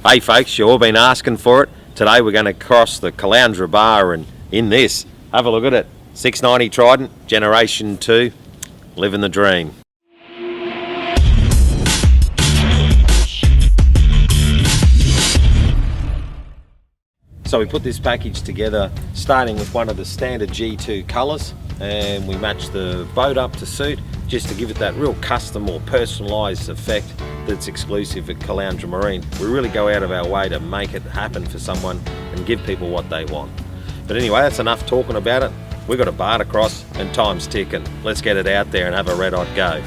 Hey folks, you've all been asking for it. Today we're going to cross the Caloundra bar, and in this, have a look at it. 690 Trident, Generation 2, living the dream. So we put this package together starting with one of the standard G2 colours, and we matched the boat up to suit just to give it that real custom or personalised effect that's exclusive at Caloundra Marine. We really go out of our way to make it happen for someone and give people what they want. But anyway, that's enough talking about it. We've got a bar to cross and time's ticking. Let's get it out there and have a red-hot go.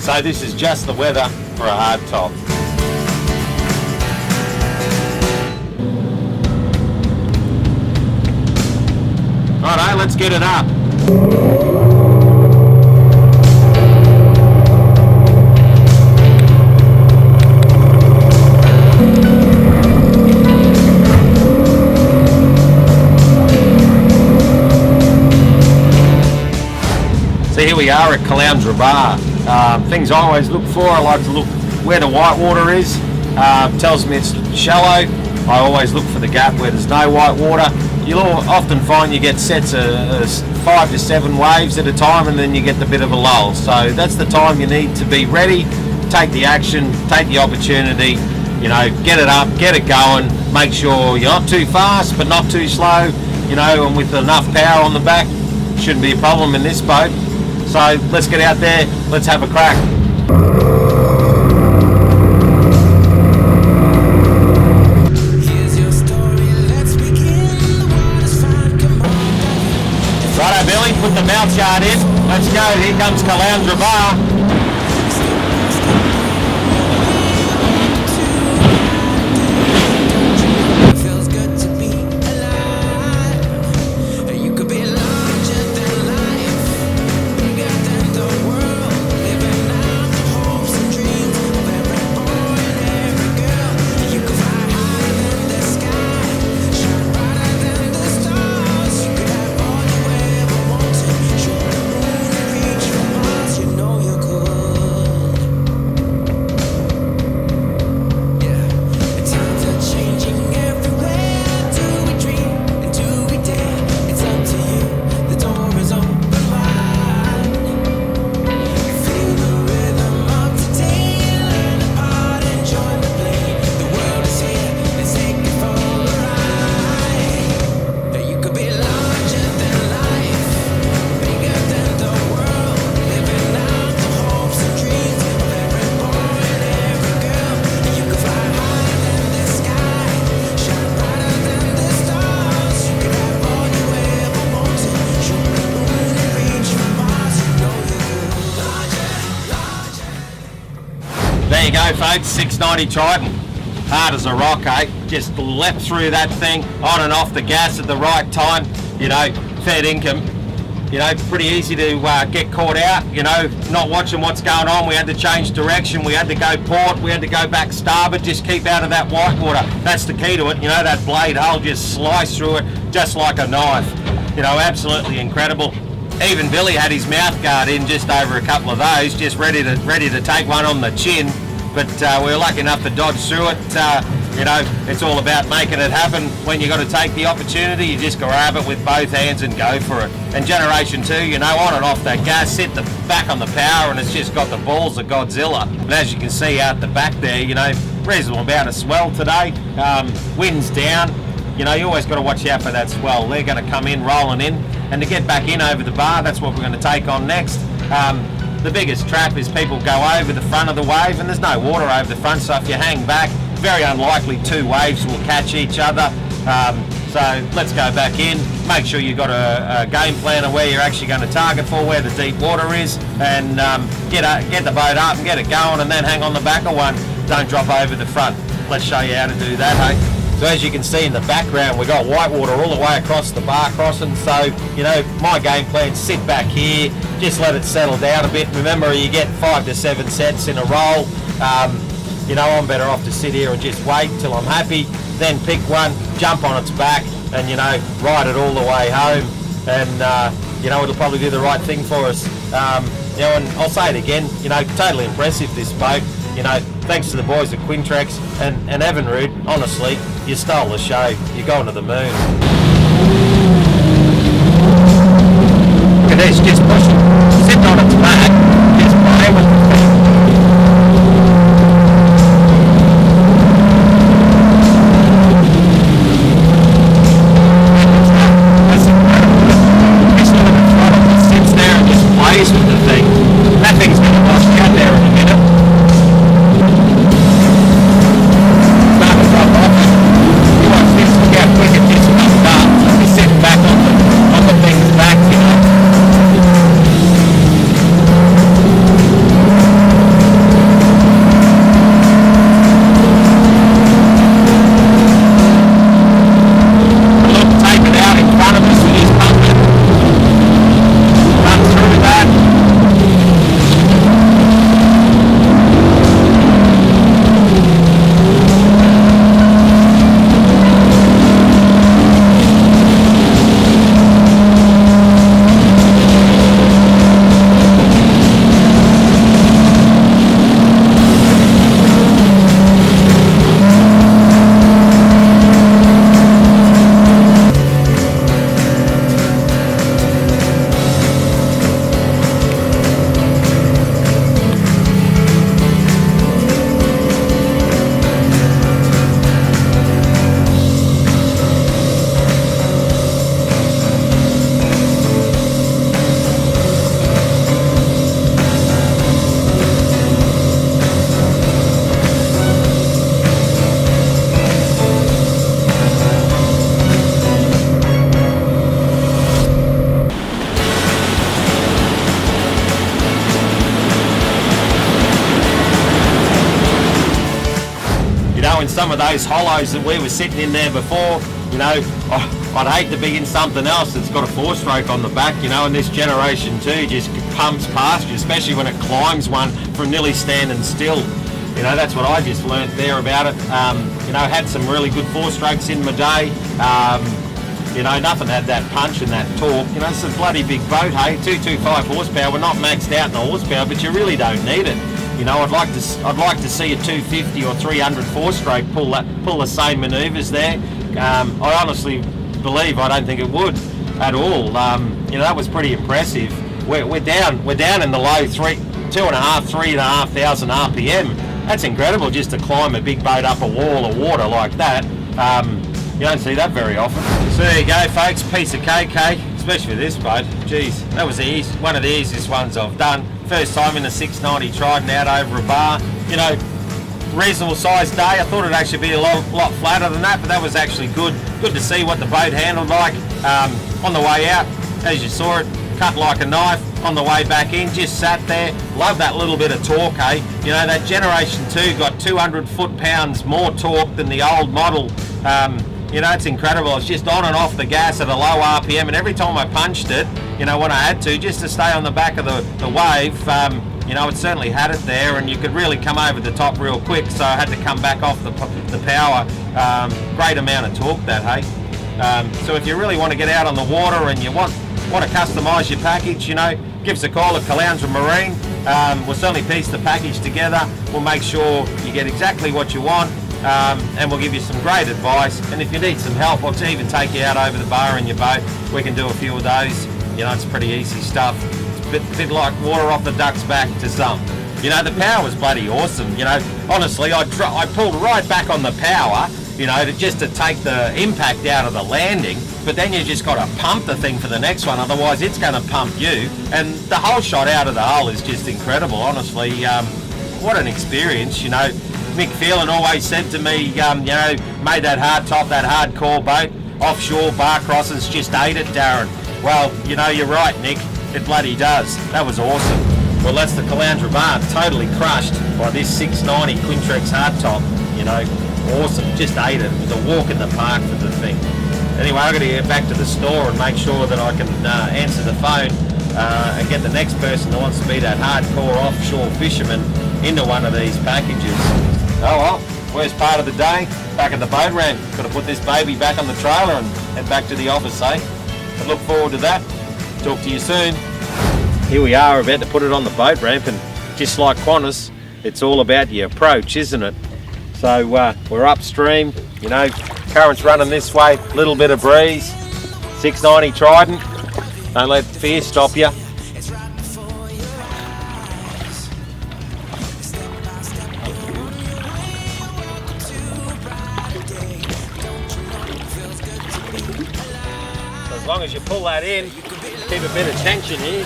So this is just the weather for a hardtop. Righto, let's get it up. So here we are at Caloundra Bar. Things I always look for, I like to look where the white water is. Tells me it's shallow. I always look for the gap where there's no white water. You'll often find you get sets of 5 to 7 waves at a time, and then you get the bit of a lull. So that's the time you need to be ready, take the action, take the opportunity, you know, get it up, get it going, make sure you're not too fast but not too slow, you know, and with enough power on the back, shouldn't be a problem in this boat. So let's get out there, let's have a crack. Righto Billy, put the mouth guard in. Let's go, here comes Caloundra Bar. There you go folks, 690 Trident, hard as a rock, eh? Just leapt through that thing, on and off the gas at the right time, you know, fair income. You know, pretty easy to get caught out, you know, not watching what's going on. We had to change direction, we had to go port, we had to go back starboard, just keep out of that white water. That's the key to it, you know, that blade hull just slice through it just like a knife. You know, absolutely incredible. Even Billy had his mouth guard in just over a couple of those, just ready to take one on the chin. But we were lucky enough to dodge through it. You know, it's all about making it happen. When you got to take the opportunity, you just grab it with both hands and go for it. And Generation 2, you know, on and off that gas, sit the back on the power, and it's just got the balls of Godzilla. And as you can see out the back there, you know, reasonable amount of swell today. Wind's down. You know, you always got to watch out for that swell. They're going to come in, rolling in, and to get back in over the bar, that's what we're going to take on next. The biggest trap is people go over the front of the wave, and there's no water over the front, so if you hang back, very unlikely 2 waves will catch each other. So let's go back in, make sure you've got a game plan of where you're actually going to target for, where the deep water is, and get the boat up and get it going, and then hang on the back of one. Don't drop over the front. Let's show you how to do that, hey? So as you can see in the background, we've got white water all the way across the bar crossing. So, you know, my game plan, sit back here, just let it settle down a bit. Remember, you get 5 to 7 sets in a roll. you know, I'm better off to sit here and just wait till I'm happy, then pick one, jump on its back, and, you know, ride it all the way home. And, you know, it'll probably do the right thing for us. You know, and I'll say it again, you know, totally impressive, this boat. You know, thanks to the boys at Quintrex and Evinrude, honestly, you stole the show. You're going to the moon. Look at this, just pushing, sitting on its back, just playing with the thing. That's incredible. Especially when the throttle just sits there and just plays with the thing. That thing's going to bust out there in a minute. Starting to drop off. You watch this, look how quick it just comes up. It's sitting back on the thing's back, you know. In some of those hollows that we were sitting in there before, you know, I'd hate to be in something else that's got a 4-stroke on the back, you know, and this generation 2 just pumps past you, especially when it climbs one from nearly standing still. You know, that's what I just learnt there about it. You know, had some really good 4-strokes in my day. You know, nothing had that punch and that torque. You know, it's a bloody big boat, hey, 225 horsepower. We're not maxed out in the horsepower, but you really don't need it. You know, I'd like to see a 250 or 300 4-stroke pull the same manoeuvres there. I honestly believe I don't think it would at all. You know, that was pretty impressive. We're down in the low 3,500 RPM. That's incredible, just to climb a big boat up a wall of water like that. You don't see that very often. So there you go, folks. Piece of cake, especially with this boat. Geez, that was one of the easiest ones I've done. First time in a 690 Trident out over a bar. You know, reasonable sized day. I thought it'd actually be a lot flatter than that, but that was actually good to see what the boat handled like. On the way out, as you saw it, cut like a knife. On the way back in, just sat there. Love that little bit of torque, hey. You know, that Generation 2 got 200 foot-pounds more torque than the old model. You know, it's incredible. It's just on and off the gas at a low RPM, and every time I punched it, you know, when I had to, just to stay on the back of the wave, you know, it certainly had it there, and you could really come over the top real quick, so I had to come back off the power. Great amount of torque, that, hey. So if you really want to get out on the water and you want to customise your package, you know, give us a call at Caloundra Marine. We'll certainly piece the package together. We'll make sure you get exactly what you want. And we'll give you some great advice, and if you need some help, or to even take you out over the bar in your boat, we can do a few of those. You know, it's pretty easy stuff. It's a bit like water off the duck's back to some. You know, the power was bloody awesome. You know, honestly, I pulled right back on the power, you know, just to take the impact out of the landing, but then you just got to pump the thing for the next one, otherwise it's going to pump you, and the whole shot out of the hull is just incredible, honestly. What an experience, you know. Mick Phelan always said to me, you know, made that hardtop, that hardcore boat, offshore bar crosses, just ate it, Darren. Well, you know, you're right, Nick. It bloody does. That was awesome. Well, that's the Caloundra bar, totally crushed by this 690 Quintrex hardtop. You know, awesome. Just ate it. It was a walk in the park for the thing. Anyway, I've got to get back to the store and make sure that I can answer the phone and get the next person that wants to be that hardcore offshore fisherman into one of these packages. Oh well, worst part of the day, back at the boat ramp. Got to put this baby back on the trailer and head back to the office, eh? I look forward to that. Talk to you soon. Here we are about to put it on the boat ramp, and just like Qantas, it's all about your approach, isn't it? So we're upstream, you know, current's running this way, little bit of breeze, 690 Trident, don't let fear stop you. As long as you pull that in, keep a bit of tension here.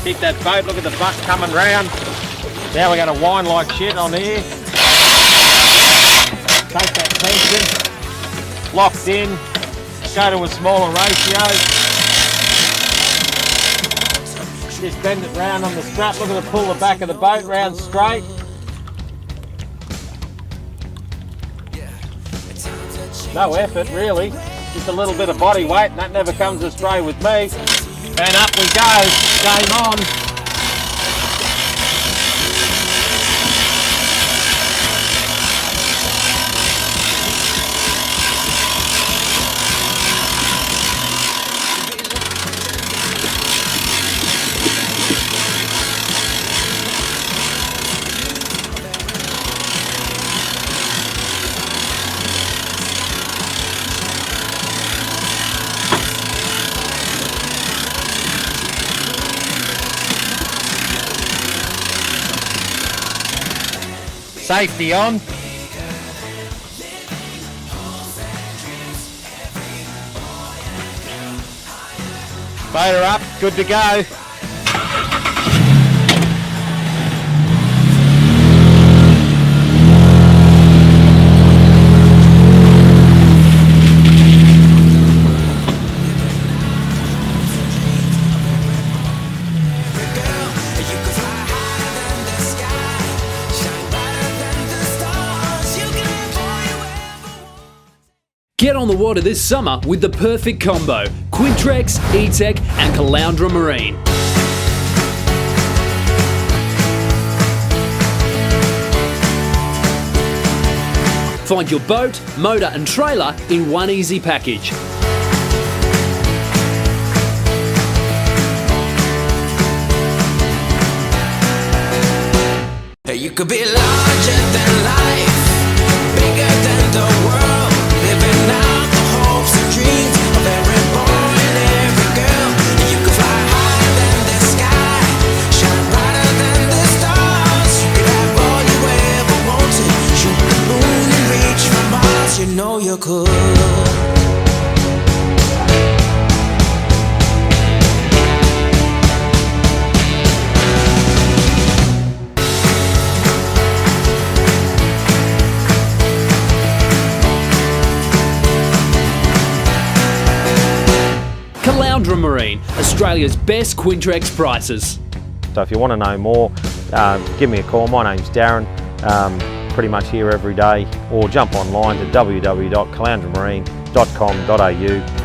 Keep that boat, look at the butt coming round. Now we're going to wind like shit on here. Take that tension, locked in, go to a smaller ratio. Just bend it round on the strap, look at it, pull the back of the boat round straight. No effort really, just a little bit of body weight, and that never comes astray with me. And up we go, game on. Safety on. Motor up, good to go. Get on the water this summer with the perfect combo: Quintrex, E-Tech and Caloundra Marine. Find your boat, motor and trailer in one easy package. You could be larger than life, bigger than the world, living out the hopes and dreams of every boy and every girl. You could fly higher than the sky, shine brighter than the stars. You could have all you ever wanted, shoot the moon and reach for Mars. You know you could. Caloundra Marine, Australia's best Quintrex prices. So if you want to know more, give me a call. My name's Darren, pretty much here every day, or jump online to www.caloundramarine.com.au.